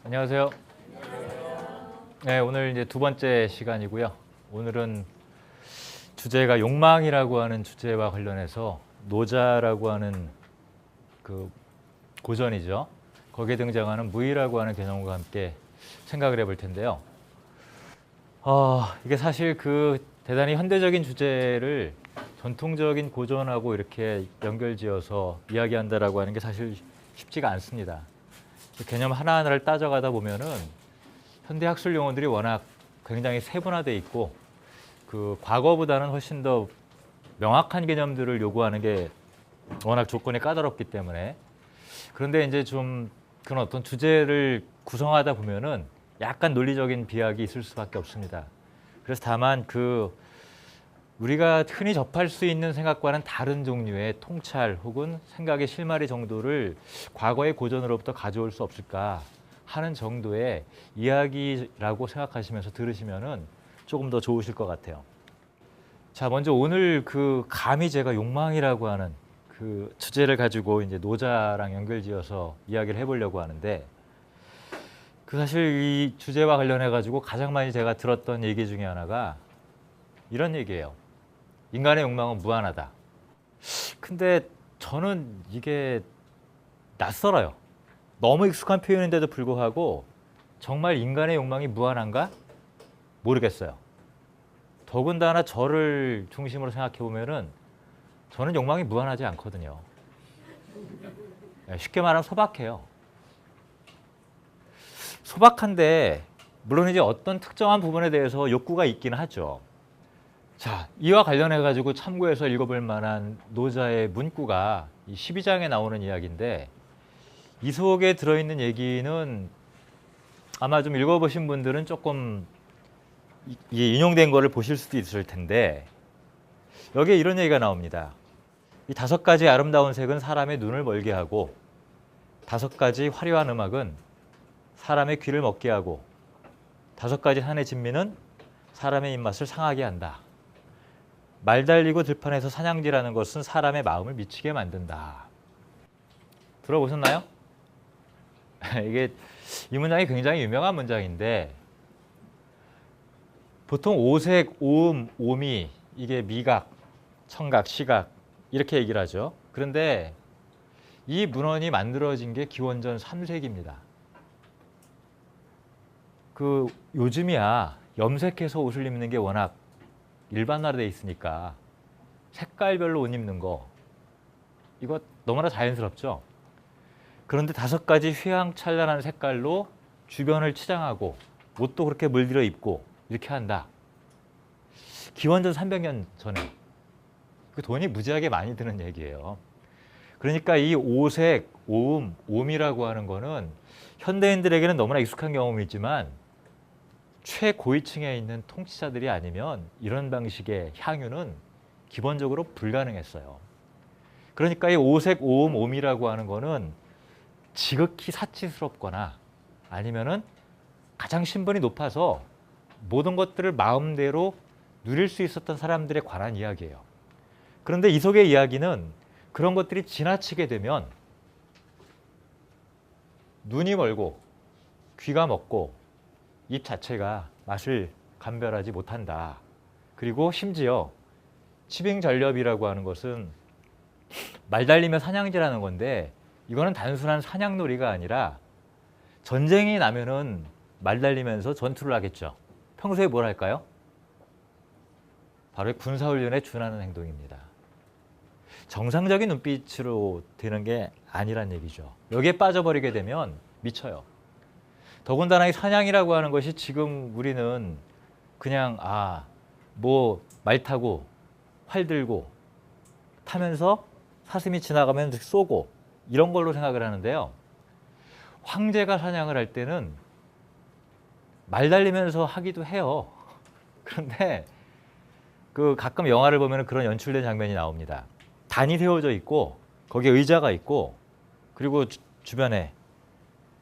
안녕하세요. 네, 오늘 이제 두 번째 시간이고요. 오늘은 주제가 욕망이라고 하는 주제와 관련해서 노자라고 하는 그 고전이죠. 거기에 등장하는 무의라고 하는 개념과 함께 생각을 해볼 텐데요. 이게 사실 그 대단히 현대적인 주제를 전통적인 고전하고 이렇게 연결지어서 이야기한다라고 하는 게 사실 쉽지가 않습니다. 개념 하나하나를 따져가다 보면은 현대 학술 용어들이 워낙 굉장히 세분화되어 있고 그 과거보다는 훨씬 더 명확한 개념들을 요구하는 게 워낙 조건이 까다롭기 때문에 그런데 이제 좀 그런 어떤 주제를 구성하다 보면은 약간 논리적인 비약이 있을 수밖에 없습니다. 그래서 다만 그 우리가 흔히 접할 수 있는 생각과는 다른 종류의 통찰 혹은 생각의 실마리 정도를 과거의 고전으로부터 가져올 수 없을까 하는 정도의 이야기라고 생각하시면서 들으시면은 조금 더 좋으실 것 같아요. 자, 먼저 오늘 그 감히 제가 욕망이라고 하는 그 주제를 가지고 이제 노자랑 연결지어서 이야기를 해보려고 하는데 그 사실 이 주제와 관련해 가지고 가장 많이 제가 들었던 얘기 중에 하나가 이런 얘기예요. 인간의 욕망은 무한하다. 근데 저는 이게 낯설어요. 너무 익숙한 표현인데도 불구하고 정말 인간의 욕망이 무한한가? 모르겠어요. 더군다나 저를 중심으로 생각해 보면은 저는 욕망이 무한하지 않거든요. 쉽게 말하면 소박해요. 소박한데 물론 이제 어떤 특정한 부분에 대해서 욕구가 있기는 하죠. 자, 이와 관련해 가지고 참고해서 읽어볼 만한 노자의 문구가 이 12장에 나오는 이야기인데 이 속에 들어있는 얘기는 아마 좀 읽어보신 분들은 조금 인용된 거를 보실 수도 있을 텐데 여기에 이런 얘기가 나옵니다. 이 5가지 아름다운 색은 사람의 눈을 멀게 하고 5가지 화려한 음악은 사람의 귀를 먹게 하고 5가지 산의 진미는 사람의 입맛을 상하게 한다. 말 달리고 들판에서 사냥질하는 것은 사람의 마음을 미치게 만든다. 들어보셨나요? 이게 이 문장이 굉장히 유명한 문장인데 보통 오색, 오음, 오미 이게 미각, 청각, 시각 이렇게 얘기를 하죠. 그런데 이 문헌이 만들어진 게 기원전 3세기입니다. 그 요즘이야 염색해서 옷을 입는 게 워낙 일반화되어 있으니까 색깔별로 옷 입는 거 이거 너무나 자연스럽죠. 그런데 5가지 휘황찬란한 색깔로 주변을 치장하고 옷도 그렇게 물들여 입고 이렇게 한다. 기원전 300년 전에 그 돈이 무지하게 많이 드는 얘기예요. 그러니까 이 오색, 오음, 오미라고 하는 거는 현대인들에게는 너무나 익숙한 경험이지만 최고위층에 있는 통치자들이 아니면 이런 방식의 향유는 기본적으로 불가능했어요. 그러니까 이 오색, 오음, 오미라고 하는 거는 지극히 사치스럽거나 아니면은 가장 신분이 높아서 모든 것들을 마음대로 누릴 수 있었던 사람들에 관한 이야기예요. 그런데 이 속의 이야기는 그런 것들이 지나치게 되면 눈이 멀고 귀가 먹고 입 자체가 맛을 감별하지 못한다. 그리고 심지어 치빙전렵이라고 하는 것은 말 달리며 사냥질하는 건데 이거는 단순한 사냥놀이가 아니라 전쟁이 나면은 말 달리면서 전투를 하겠죠. 평소에 뭘 할까요? 바로 군사훈련에 준하는 행동입니다. 정상적인 눈빛으로 되는 게 아니란 얘기죠. 여기에 빠져버리게 되면 미쳐요. 더군다나 이 사냥이라고 하는 것이 지금 우리는 그냥 뭐 말 타고 활 들고 타면서 사슴이 지나가면 쏘고 이런 걸로 생각을 하는데요. 황제가 사냥을 할 때는 말 달리면서 하기도 해요. 그런데 그 가끔 영화를 보면 그런 연출된 장면이 나옵니다. 단이 세워져 있고 거기에 의자가 있고 그리고 주변에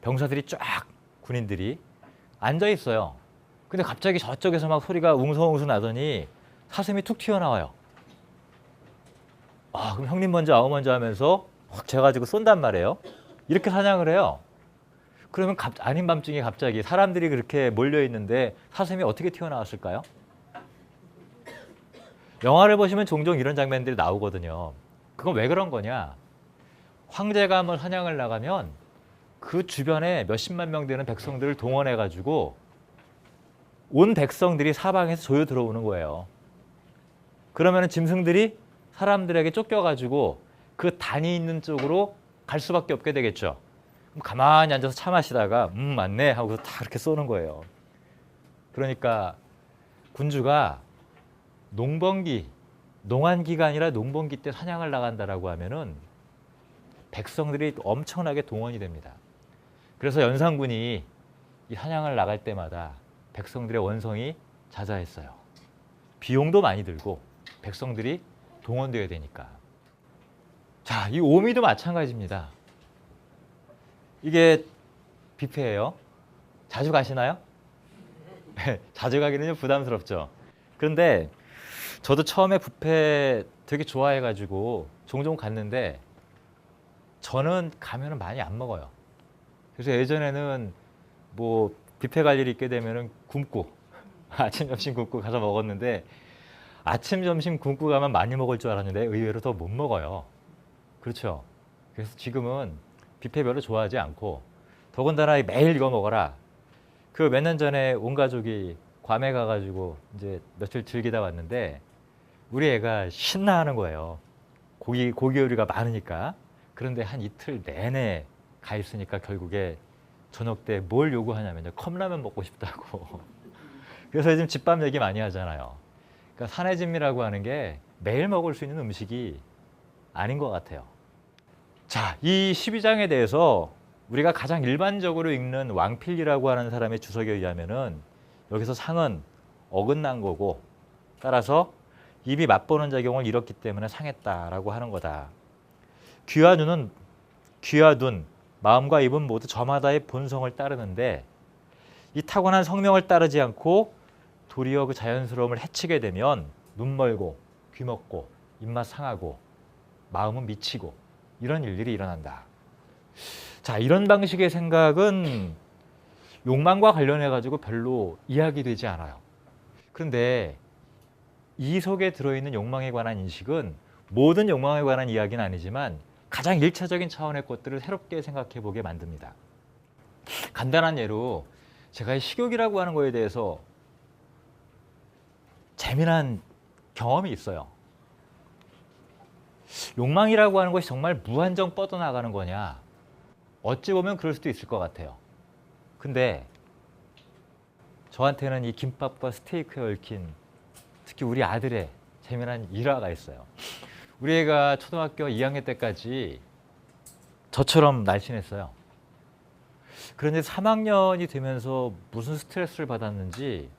병사들이 쫙 군인들이 앉아 있어요. 근데 갑자기 저쪽에서 막 소리가 웅성웅성 나더니 사슴이 툭 튀어나와요. 그럼 형님 먼저 아우 먼저 하면서 확 재가지고 쏜단 말이에요. 이렇게 사냥을 해요. 그러면 아닌 밤중에 갑자기 사람들이 그렇게 몰려 있는데 사슴이 어떻게 튀어나왔을까요? 영화를 보시면 종종 이런 장면들이 나오거든요. 그건 왜 그런 거냐? 황제가 한번 사냥을 나가면 그 주변에 몇십만 명 되는 백성들을 동원해가지고 온 백성들이 사방에서 조여 들어오는 거예요. 그러면 짐승들이 사람들에게 쫓겨가지고 그 단이 있는 쪽으로 갈 수밖에 없게 되겠죠. 가만히 앉아서 차 마시다가 맞네 하고 다 그렇게 쏘는 거예요. 그러니까 군주가 농번기, 농한기가 아니라 농번기 때 사냥을 나간다라고 하면은 백성들이 엄청나게 동원이 됩니다. 그래서 연산군이 이 사냥을 나갈 때마다 백성들의 원성이 자자했어요. 비용도 많이 들고 백성들이 동원되어야 되니까. 자, 이 오미도 마찬가지입니다. 이게 뷔페예요. 자주 가시나요? 자주 가기는 좀 부담스럽죠. 그런데 저도 처음에 뷔페 되게 좋아해가지고 종종 갔는데 저는 가면은 많이 안 먹어요. 그래서 예전에는 뭐 뷔페 갈 일이 있게 되면은 굶고 아침 점심 굶고 가서 먹었는데 아침 점심 굶고 가면 많이 먹을 줄 알았는데 의외로 더 못 먹어요. 그렇죠. 그래서 지금은 뷔페 별로 좋아하지 않고 더군다나 매일 이거 먹어라. 그 몇 년 전에 온 가족이 괌에 가가지고 이제 며칠 즐기다 왔는데 우리 애가 신나하는 거예요. 고기 요리가 많으니까. 그런데 한 이틀 내내 가 있으니까 결국에 저녁 때 뭘 요구하냐면요. 컵라면 먹고 싶다고. 그래서 요즘 집밥 얘기 많이 하잖아요. 그러니까 산해진미라고 하는 게 매일 먹을 수 있는 음식이 아닌 것 같아요. 자, 이 12장에 대해서 우리가 가장 일반적으로 읽는 왕필리라고 하는 사람의 주석에 의하면은 여기서 상은 어긋난 거고 따라서 입이 맛보는 작용을 잃었기 때문에 상했다라고 하는 거다. 귀와 눈, 마음과 입은 모두 저마다의 본성을 따르는데 이 타고난 성명을 따르지 않고 도리어 그 자연스러움을 해치게 되면 눈 멀고 귀 먹고 입맛 상하고 마음은 미치고 이런 일들이 일어난다. 자, 이런 방식의 생각은 욕망과 관련해 가지고 별로 이야기되지 않아요. 그런데 이 속에 들어있는 욕망에 관한 인식은 모든 욕망에 관한 이야기는 아니지만 가장 일차적인 차원의 것들을 새롭게 생각해 보게 만듭니다. 간단한 예로 제가 식욕이라고 하는 거에 대해서 재미난 경험이 있어요. 욕망이라고 하는 것이 정말 무한정 뻗어나가는 거냐? 어찌 보면 그럴 수도 있을 것 같아요. 근데 저한테는 이 김밥과 스테이크에 얽힌 특히 우리 아들의 재미난 일화가 있어요. 우리 애가 초등학교 2학년 때까지 저처럼 날씬했어요. 그런데 3학년이 되면서 무슨 스트레스를 받았는지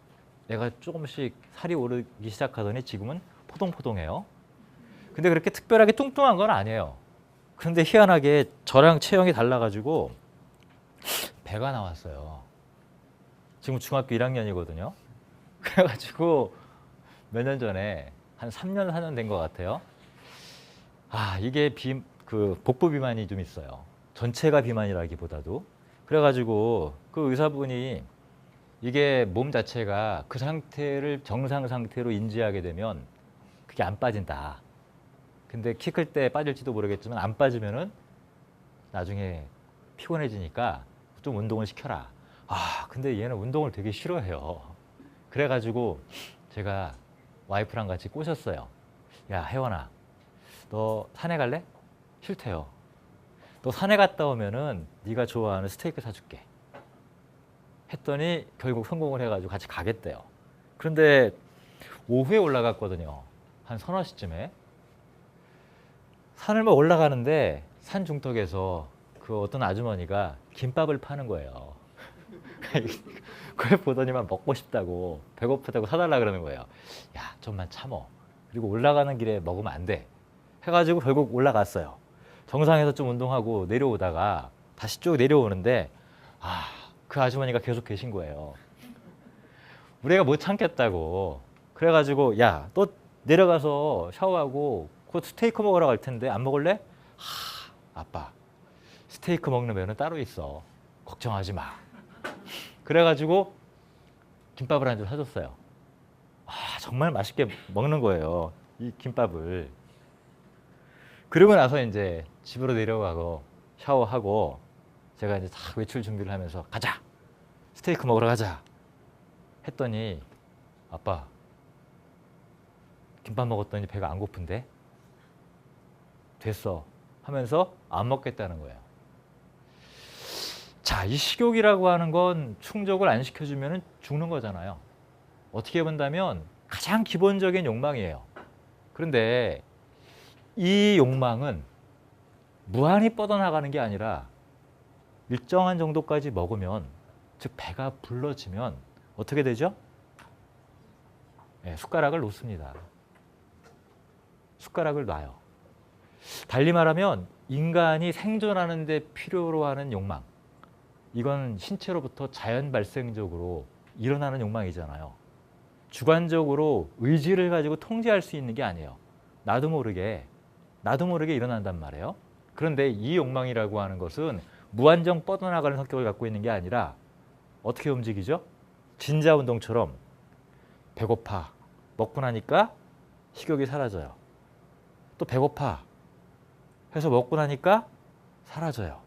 애가 조금씩 살이 오르기 시작하더니 지금은 포동포동해요. 근데 그렇게 특별하게 뚱뚱한 건 아니에요. 그런데 희한하게 저랑 체형이 달라가지고 배가 나왔어요. 지금 중학교 1학년이거든요. 그래가지고 몇 년 전에 한 3년, 4년 된 것 같아요. 아, 이게 복부 비만이 좀 있어요. 전체가 비만이라기보다도. 그래가지고 그 의사분이 이게 몸 자체가 그 상태를 정상 상태로 인지하게 되면 그게 안 빠진다. 근데 키 클 때 빠질지도 모르겠지만 안 빠지면은 나중에 피곤해지니까 좀 운동을 시켜라. 아, 근데 얘는 운동을 되게 싫어해요. 그래가지고 제가 와이프랑 같이 꼬셨어요. 야, 혜원아, 너 산에 갈래? 싫대요. 너 산에 갔다 오면은 네가 좋아하는 스테이크 사줄게. 했더니 결국 성공을 해가지고 같이 가겠대요. 그런데 오후에 올라갔거든요. 한 서너 시쯤에. 산을 막 올라가는데 산 중턱에서 그 어떤 아주머니가 김밥을 파는 거예요. 그걸 보더니만 먹고 싶다고 배고프다고 사달라 그러는 거예요. 야, 좀만 참어. 그리고 올라가는 길에 먹으면 안 돼. 해가지고 결국 올라갔어요. 정상에서 좀 운동하고 내려오다가 다시 쭉 내려오는데 그 아주머니가 계속 계신 거예요. 우리 애가 못 참겠다고. 그래가지고 야, 너 내려가서 샤워하고 곧 스테이크 먹으러 갈 텐데 안 먹을래? 아빠, 스테이크 먹는 면은 따로 있어. 걱정하지 마. 그래가지고 김밥을 한 줄 사줬어요. 정말 맛있게 먹는 거예요, 이 김밥을. 그러고 나서 이제 집으로 내려가고 샤워하고 제가 이제 딱 외출 준비를 하면서 가자, 스테이크 먹으러 가자 했더니 아빠, 김밥 먹었더니 배가 안 고픈데? 됐어 하면서 안 먹겠다는 거예요. 자, 이 식욕이라고 하는 건 충족을 안 시켜주면 죽는 거잖아요. 어떻게 본다면 가장 기본적인 욕망이에요. 그런데 이 욕망은 무한히 뻗어나가는 게 아니라 일정한 정도까지 먹으면, 즉 배가 불러지면 어떻게 되죠? 네, 숟가락을 놓습니다. 숟가락을 놔요. 달리 말하면 인간이 생존하는 데 필요로 하는 욕망, 이건 신체로부터 자연 발생적으로 일어나는 욕망이잖아요. 주관적으로 의지를 가지고 통제할 수 있는 게 아니에요. 나도 모르게 일어난단 말이에요. 그런데 이 욕망이라고 하는 것은 무한정 뻗어나가는 성격을 갖고 있는 게 아니라 어떻게 움직이죠? 진자 운동처럼 배고파, 먹고 나니까 식욕이 사라져요. 또 배고파 해서 먹고 나니까 사라져요.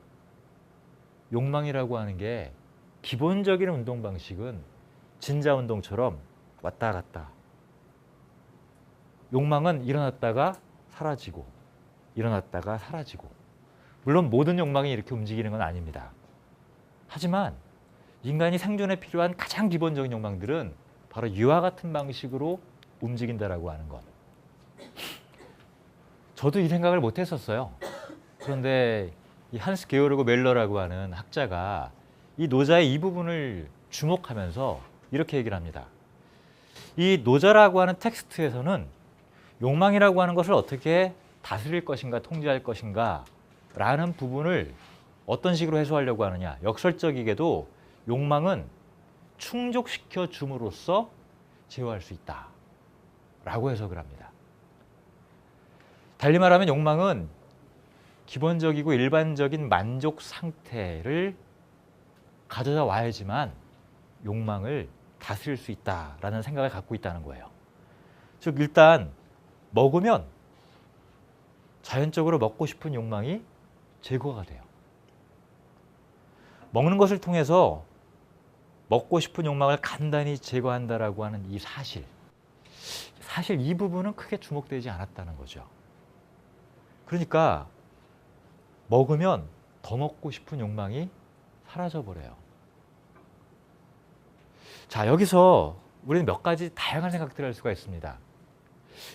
욕망이라고 하는 게 기본적인 운동 방식은 진자 운동처럼 왔다 갔다. 욕망은 일어났다가 사라지고 일어났다가 사라지고. 물론 모든 욕망이 이렇게 움직이는 건 아닙니다. 하지만 인간이 생존에 필요한 가장 기본적인 욕망들은 바로 이와 같은 방식으로 움직인다라고 하는 것. 저도 이 생각을 못 했었어요. 그런데 이 한스 게오르그 멜러라고 하는 학자가 이 노자의 이 부분을 주목하면서 이렇게 얘기를 합니다. 이 노자라고 하는 텍스트에서는 욕망이라고 하는 것을 어떻게 다스릴 것인가 통제할 것인가 라는 부분을 어떤 식으로 해소하려고 하느냐. 역설적이게도 욕망은 충족시켜 줌으로써 제어할 수 있다 라고 해석을 합니다. 달리 말하면 욕망은 기본적이고 일반적인 만족 상태를 가져다 와야지만 욕망을 다스릴 수 있다라는 생각을 갖고 있다는 거예요. 즉 일단 먹으면 자연적으로 먹고 싶은 욕망이 제거가 돼요. 먹는 것을 통해서 먹고 싶은 욕망을 간단히 제거한다라고 하는 이 사실 이 부분은 크게 주목되지 않았다는 거죠. 그러니까 먹으면 더 먹고 싶은 욕망이 사라져 버려요. 자, 여기서 우리는 몇 가지 다양한 생각들을 할 수가 있습니다.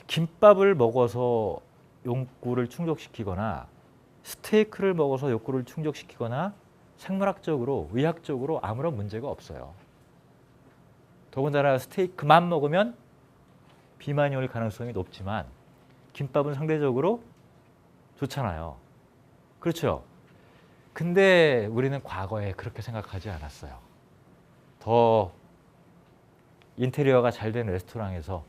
김밥을 먹어서 욕구를 충족시키거나 스테이크를 먹어서 욕구를 충족시키거나 생물학적으로, 의학적으로 아무런 문제가 없어요. 더군다나 스테이크만 먹으면 비만이 올 가능성이 높지만 김밥은 상대적으로 좋잖아요. 그렇죠? 근데 우리는 과거에 그렇게 생각하지 않았어요. 더 인테리어가 잘 된 레스토랑에서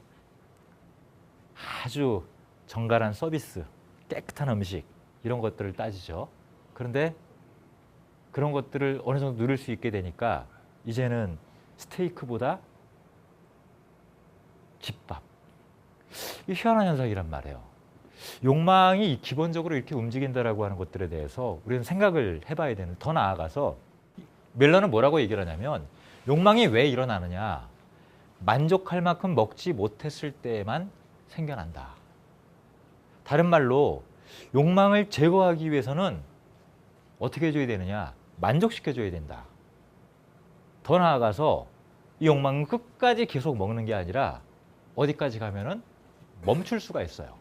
아주 정갈한 서비스, 깨끗한 음식 이런 것들을 따지죠. 그런데 그런 것들을 어느 정도 누릴 수 있게 되니까 이제는 스테이크보다 집밥. 이 희한한 현상이란 말이에요. 욕망이 기본적으로 이렇게 움직인다라고 하는 것들에 대해서 우리는 생각을 해봐야 되는. 더 나아가서 멜러는 뭐라고 얘기를 하냐면 욕망이 왜 일어나느냐. 만족할 만큼 먹지 못했을 때에만 생겨난다. 다른 말로 욕망을 제거하기 위해서는 어떻게 해줘야 되느냐. 만족시켜줘야 된다. 더 나아가서 이 욕망은 끝까지 계속 먹는 게 아니라 어디까지 가면은 멈출 수가 있어요.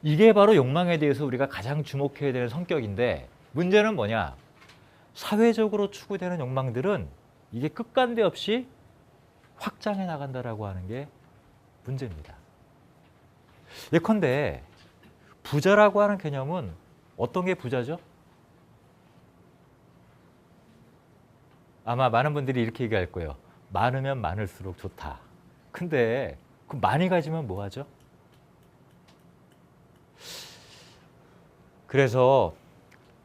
이게 바로 욕망에 대해서 우리가 가장 주목해야 되는 성격인데 문제는 뭐냐. 사회적으로 추구되는 욕망들은 이게 끝간데 없이 확장해 나간다라고 하는 게 문제입니다. 예컨대 부자라고 하는 개념은 어떤 게 부자죠? 아마 많은 분들이 이렇게 얘기할 거예요. 많으면 많을수록 좋다. 근데 그 많이 가지면 뭐 하죠? 그래서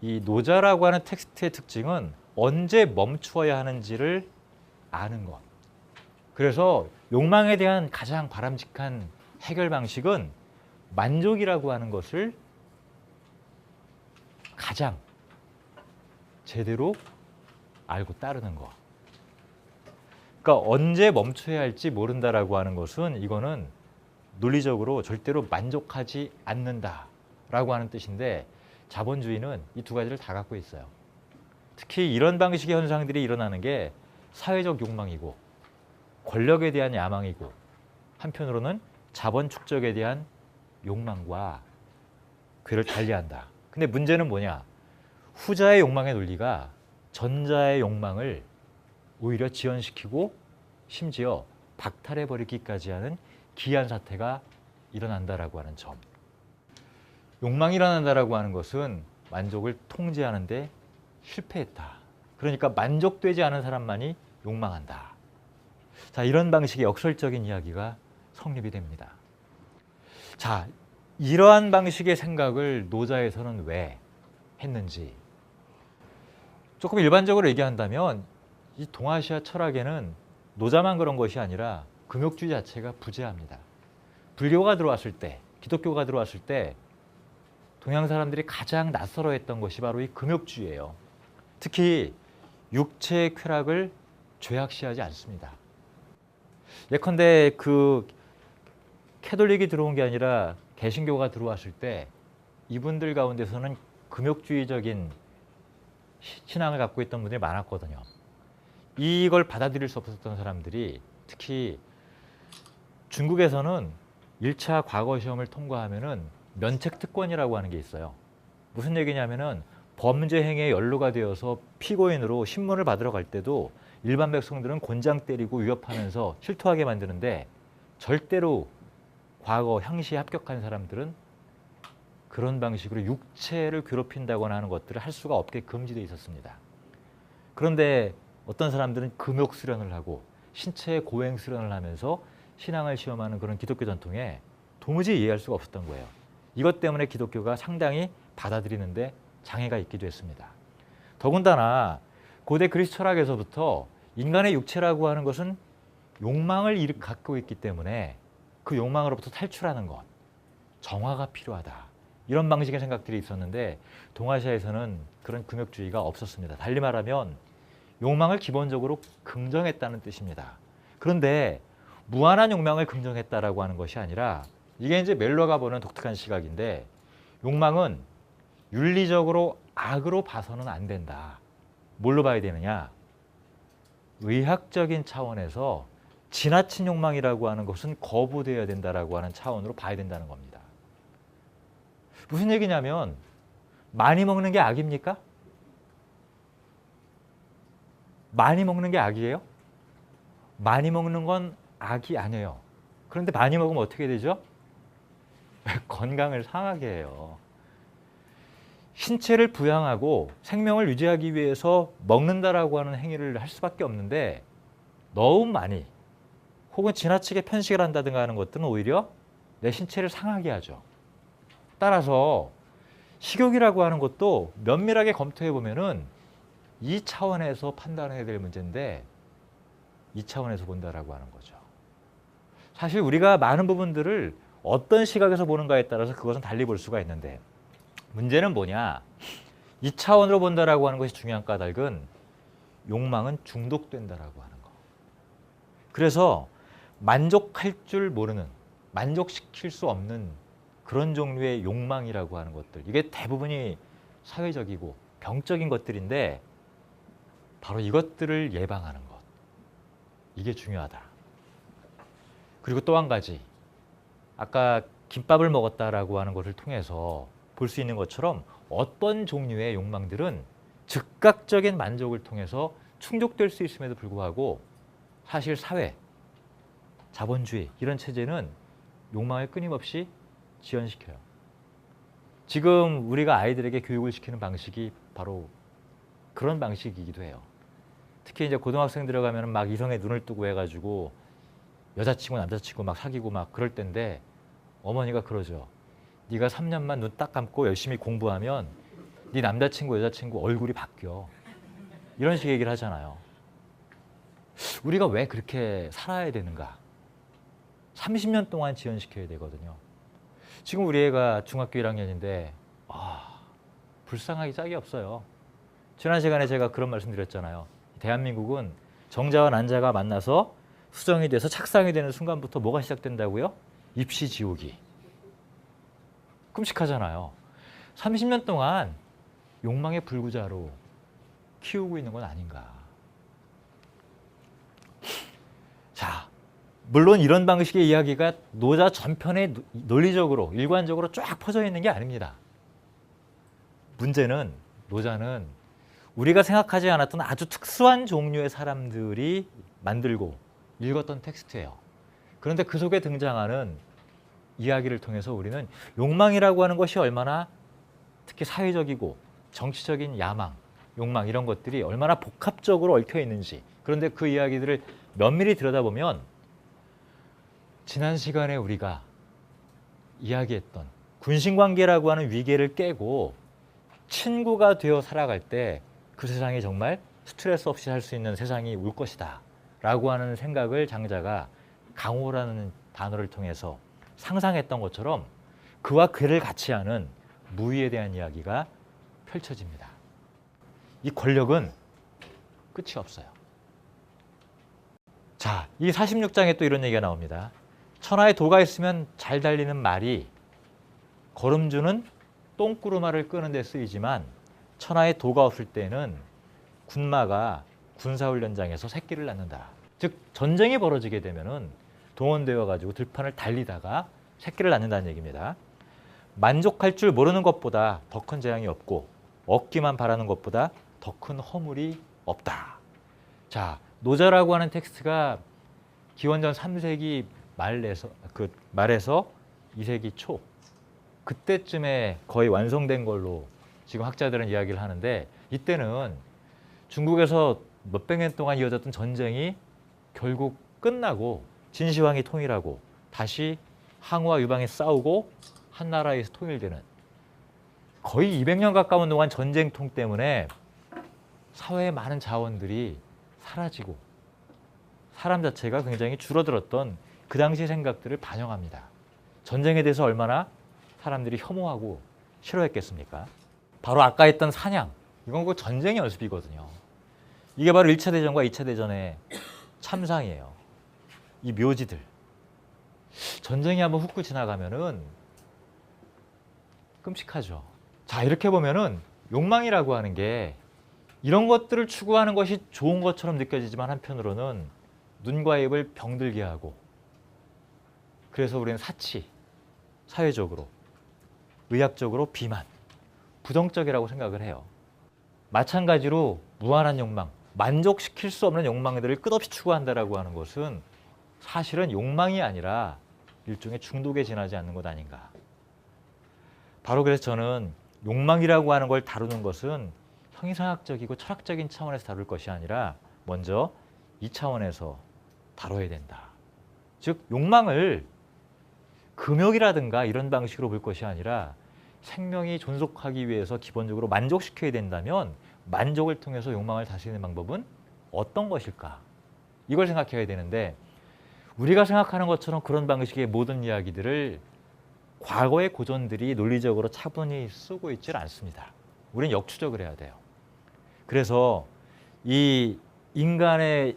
이 노자라고 하는 텍스트의 특징은 언제 멈추어야 하는지를 아는 것. 그래서 욕망에 대한 가장 바람직한 해결 방식은 만족이라고 하는 것을 가장 제대로 알고 따르는 것. 그러니까 언제 멈춰야 할지 모른다라고 하는 것은 이거는 논리적으로 절대로 만족하지 않는다라고 하는 뜻인데 자본주의는 이 두 가지를 다 갖고 있어요. 특히 이런 방식의 현상들이 일어나는 게 사회적 욕망이고 권력에 대한 야망이고 한편으로는 자본 축적에 대한 욕망과 그를 달리한다. 근데 문제는 뭐냐? 후자의 욕망의 논리가 전자의 욕망을 오히려 지연시키고 심지어 박탈해버리기까지 하는 기이한 사태가 일어난다라고 하는 점. 욕망이 일어난다라고 하는 것은 만족을 통제하는 데 실패했다. 그러니까 만족되지 않은 사람만이 욕망한다. 자, 이런 방식의 역설적인 이야기가 성립이 됩니다. 자, 이러한 방식의 생각을 노자에서는 왜 했는지 조금 일반적으로 얘기한다면 이 동아시아 철학에는 노자만 그런 것이 아니라 금욕주의 자체가 부재합니다. 불교가 들어왔을 때, 기독교가 들어왔을 때 동양 사람들이 가장 낯설어했던 것이 바로 이 금욕주의예요. 특히 육체의 쾌락을 죄악시하지 않습니다. 예컨대 그 캐톨릭이 들어온 게 아니라 개신교가 들어왔을 때 이분들 가운데서는 금욕주의적인 신앙을 갖고 있던 분들이 많았거든요. 이걸 받아들일 수 없었던 사람들이 특히 중국에서는 1차 과거 시험을 통과하면은 면책 특권이라고 하는 게 있어요. 무슨 얘기냐면은 범죄 행위에 연루가 되어서 피고인으로 신문을 받으러 갈 때도 일반 백성들은 곤장 때리고 위협하면서 실토하게 만드는데 절대로 과거 향시에 합격한 사람들은 그런 방식으로 육체를 괴롭힌다거나 하는 것들을 할 수가 없게 금지되어 있었습니다. 그런데 어떤 사람들은 금욕 수련을 하고 신체 고행 수련을 하면서 신앙을 시험하는 그런 기독교 전통에 도무지 이해할 수가 없었던 거예요. 이것 때문에 기독교가 상당히 받아들이는데 장애가 있기도 했습니다. 더군다나 고대 그리스 철학에서부터 인간의 육체라고 하는 것은 욕망을 갖고 있기 때문에 그 욕망으로부터 탈출하는 것, 정화가 필요하다. 이런 방식의 생각들이 있었는데 동아시아에서는 그런 금욕주의가 없었습니다. 달리 말하면 욕망을 기본적으로 긍정했다는 뜻입니다. 그런데 무한한 욕망을 긍정했다라고 하는 것이 아니라 이게 이제 멜로가 보는 독특한 시각인데 욕망은 윤리적으로 악으로 봐서는 안 된다. 뭘로 봐야 되느냐? 의학적인 차원에서 지나친 욕망이라고 하는 것은 거부되어야 된다라고 하는 차원으로 봐야 된다는 겁니다. 무슨 얘기냐면 많이 먹는 게 악입니까? 많이 먹는 게 악이에요? 많이 먹는 건 악이 아니에요. 그런데 많이 먹으면 어떻게 되죠? 건강을 상하게 해요. 신체를 부양하고 생명을 유지하기 위해서 먹는다라고 하는 행위를 할 수밖에 없는데 너무 많이 혹은 지나치게 편식을 한다든가 하는 것들은 오히려 내 신체를 상하게 하죠. 따라서 식욕이라고 하는 것도 면밀하게 검토해 보면은 이 차원에서 판단해야 될 문제인데 이 차원에서 본다라고 하는 거죠. 사실 우리가 많은 부분들을 어떤 시각에서 보는가에 따라서 그것은 달리 볼 수가 있는데 문제는 뭐냐? 이 차원으로 본다라고 하는 것이 중요한 까닭은 욕망은 중독된다라고 하는 거. 그래서 만족할 줄 모르는, 만족시킬 수 없는 그런 종류의 욕망이라고 하는 것들. 이게 대부분이 사회적이고 병적인 것들인데 바로 이것들을 예방하는 것. 이게 중요하다. 그리고 또 한 가지. 아까 김밥을 먹었다라고 하는 것을 통해서 볼 수 있는 것처럼 어떤 종류의 욕망들은 즉각적인 만족을 통해서 충족될 수 있음에도 불구하고 사실 사회, 자본주의 이런 체제는 욕망을 끊임없이 지연시켜요. 지금 우리가 아이들에게 교육을 시키는 방식이 바로 그런 방식이기도 해요. 특히 이제 고등학생 들어가면 막 이성에 눈을 뜨고 해가지고 여자친구 남자친구 막 사귀고 막 그럴 때인데 어머니가 그러죠. 네가 3년만 눈 딱 감고 열심히 공부하면 네 남자친구 여자친구 얼굴이 바뀌어. 이런 식의 얘기를 하잖아요. 우리가 왜 그렇게 살아야 되는가? 30년 동안 지연시켜야 되거든요. 지금 우리 애가 중학교 1학년인데 불쌍하기 짝이 없어요. 지난 시간에 제가 그런 말씀 드렸잖아요. 대한민국은 정자와 난자가 만나서 수정이 돼서 착상이 되는 순간부터 뭐가 시작된다고요? 입시 지옥이. 끔찍하잖아요. 30년 동안 욕망의 불구자로 키우고 있는 건 아닌가. 자, 물론 이런 방식의 이야기가 노자 전편에 논리적으로 일관적으로 쫙 퍼져 있는 게 아닙니다. 문제는 노자는 우리가 생각하지 않았던 아주 특수한 종류의 사람들이 만들고 읽었던 텍스트예요. 그런데 그 속에 등장하는 이야기를 통해서 우리는 욕망이라고 하는 것이 얼마나 특히 사회적이고 정치적인 야망, 욕망 이런 것들이 얼마나 복합적으로 얽혀 있는지, 그런데 그 이야기들을 면밀히 들여다보면 지난 시간에 우리가 이야기했던 군신관계라고 하는 위계를 깨고 친구가 되어 살아갈 때 그 세상이 정말 스트레스 없이 살 수 있는 세상이 올 것이다 라고 하는 생각을 장자가 강호라는 단어를 통해서 상상했던 것처럼 그와 괴를 같이 하는 무의에 대한 이야기가 펼쳐집니다. 이 권력은 끝이 없어요. 자, 이 46장에 또 이런 얘기가 나옵니다. 천하에 도가 있으면 잘 달리는 말이 걸음주는 똥구르마를 끄는 데 쓰이지만 천하에 도가 없을 때는 군마가 군사훈련장에서 새끼를 낳는다. 즉 전쟁이 벌어지게 되면은 동원되어 가지고 들판을 달리다가 새끼를 낳는다는 얘기입니다. 만족할 줄 모르는 것보다 더 큰 재앙이 없고 얻기만 바라는 것보다 더 큰 허물이 없다. 자, 노자라고 하는 텍스트가 기원전 3세기 말에서 2세기 초 그때쯤에 거의 완성된 걸로 지금 학자들은 이야기를 하는데, 이때는 중국에서 몇백 년 동안 이어졌던 전쟁이 결국 끝나고 진시황이 통일하고 다시 항우와 유방이 싸우고 한 나라에서 통일되는, 거의 200년 가까운 동안 전쟁통 때문에 사회의 많은 자원들이 사라지고 사람 자체가 굉장히 줄어들었던 그 당시 생각들을 반영합니다. 전쟁에 대해서 얼마나 사람들이 혐오하고 싫어했겠습니까? 바로 아까 했던 사냥, 이건 그 전쟁의 연습이거든요. 이게 바로 1차 대전과 2차 대전의 참상이에요. 이 묘지들. 전쟁이 한번 훅 지나가면은 끔찍하죠. 자, 이렇게 보면은 욕망이라고 하는 게 이런 것들을 추구하는 것이 좋은 것처럼 느껴지지만 한편으로는 눈과 입을 병들게 하고, 그래서 우리는 사치, 사회적으로, 의학적으로 비만, 부정적이라고 생각을 해요. 마찬가지로 무한한 욕망, 만족시킬 수 없는 욕망들을 끝없이 추구한다라고 하는 것은 사실은 욕망이 아니라 일종의 중독에 지나지 않는 것 아닌가. 바로 그래서 저는 욕망이라고 하는 걸 다루는 것은 형이상학적이고 철학적인 차원에서 다룰 것이 아니라 먼저 이 차원에서 다뤄야 된다. 즉 욕망을 금욕이라든가 이런 방식으로 볼 것이 아니라 생명이 존속하기 위해서 기본적으로 만족시켜야 된다면 만족을 통해서 욕망을 다스리는 방법은 어떤 것일까? 이걸 생각해야 되는데, 우리가 생각하는 것처럼 그런 방식의 모든 이야기들을 과거의 고전들이 논리적으로 차분히 쓰고 있질 않습니다. 우리는 역추적을 해야 돼요. 그래서 이 인간의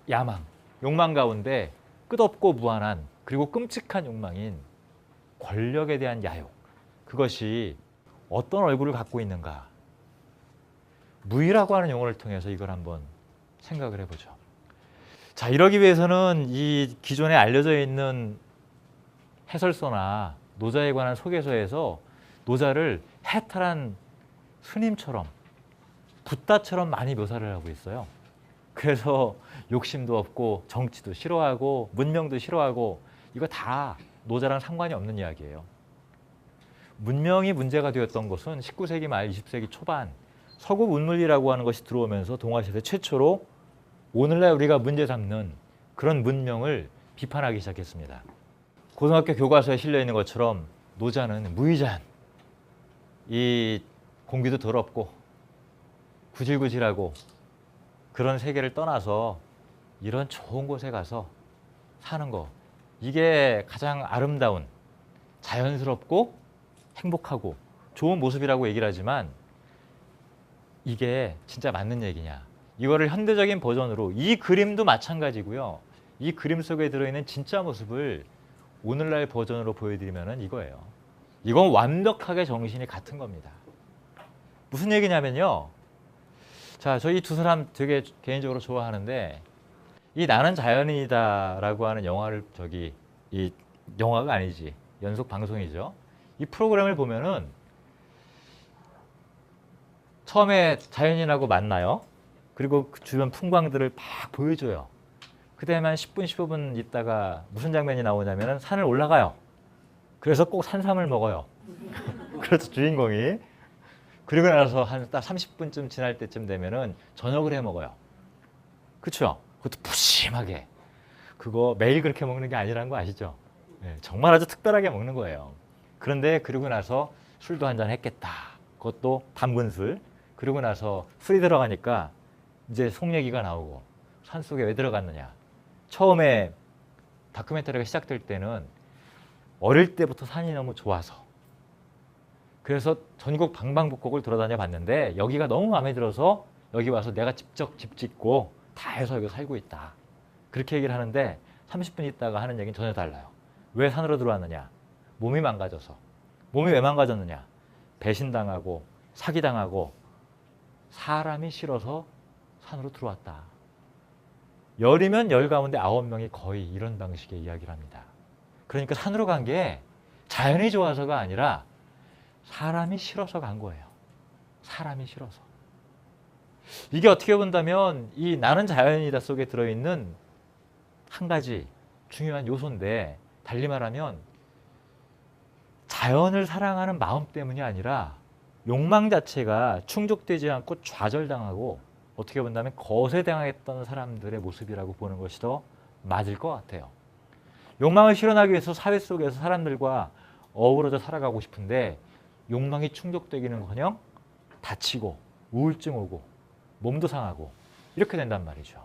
야망, 욕망 가운데 끝없고 무한한 그리고 끔찍한 욕망인 권력에 대한 야욕, 그것이 어떤 얼굴을 갖고 있는가, 무의라고 하는 용어를 통해서 이걸 한번 생각을 해보죠. 자, 이러기 위해서는 이 기존에 알려져 있는 해설서나 노자에 관한 소개서에서 노자를 해탈한 스님처럼, 붓다처럼 많이 묘사를 하고 있어요. 그래서 욕심도 없고 정치도 싫어하고 문명도 싫어하고, 이거 다 노자랑 상관이 없는 이야기예요. 문명이 문제가 되었던 것은 19세기 말 20세기 초반 서구 문물이라고 하는 것이 들어오면서 동아시아에 최초로 오늘날 우리가 문제 삼는 그런 문명을 비판하기 시작했습니다. 고등학교 교과서에 실려 있는 것처럼 노자는 무의자한 이 공기도 더럽고 구질구질하고 그런 세계를 떠나서 이런 좋은 곳에 가서 사는 거, 이게 가장 아름다운, 자연스럽고 행복하고 좋은 모습이라고 얘기를 하지만 이게 진짜 맞는 얘기냐, 이거를 현대적인 버전으로, 이 그림도 마찬가지고요, 이 그림 속에 들어있는 진짜 모습을 오늘날 버전으로 보여드리면 이거예요. 이건 완벽하게 정신이 같은 겁니다. 무슨 얘기냐면요, 자, 저희 두 사람 되게 개인적으로 좋아하는데, 이 나는 자연인이다라고 하는 영화를, 이 영화가 아니지, 연속 방송이죠. 이 프로그램을 보면은 처음에 자연인하고 만나요. 그리고 그 주변 풍광들을 막 보여줘요. 그 다음에 한 10분, 15분 있다가 무슨 장면이 나오냐면 산을 올라가요. 그래서 꼭 산삼을 먹어요. 그렇죠, 주인공이. 그리고 나서 한 딱 30분쯤 지날 때쯤 되면은 저녁을 해 먹어요. 그렇죠? 그것도 푸짐하게. 그거 매일 그렇게 먹는 게 아니라는 거 아시죠? 네, 정말 아주 특별하게 먹는 거예요. 그런데 그러고 나서 술도 한잔 했겠다. 그것도 담근 술. 그러고 나서 술이 들어가니까 이제 속 얘기가 나오고, 산속에 왜 들어갔느냐. 처음에 다큐멘터리가 시작될 때는 어릴 때부터 산이 너무 좋아서, 그래서 전국 방방곡곡을 돌아다녀 봤는데 여기가 너무 마음에 들어서 여기 와서 내가 직접 집 짓고 다 해서 여기 살고 있다. 그렇게 얘기를 하는데 30분 있다가 하는 얘기는 전혀 달라요. 왜 산으로 들어왔느냐? 몸이 망가져서. 몸이 왜 망가졌느냐? 배신당하고 사기당하고 사람이 싫어서 산으로 들어왔다. 열이면 열 가운데 9명이 거의 이런 방식의 이야기를 합니다. 그러니까 산으로 간 게 자연이 좋아서가 아니라 사람이 싫어서 간 거예요. 사람이 싫어서. 이게 어떻게 본다면 이 나는 자연이다 속에 들어있는 한 가지 중요한 요소인데, 달리 말하면 자연을 사랑하는 마음 때문이 아니라 욕망 자체가 충족되지 않고 좌절당하고 어떻게 본다면 거세당했던 사람들의 모습이라고 보는 것이 더 맞을 것 같아요. 욕망을 실현하기 위해서 사회 속에서 사람들과 어우러져 살아가고 싶은데 욕망이 충족되기는커녕 다치고 우울증 오고 몸도 상하고 이렇게 된단 말이죠.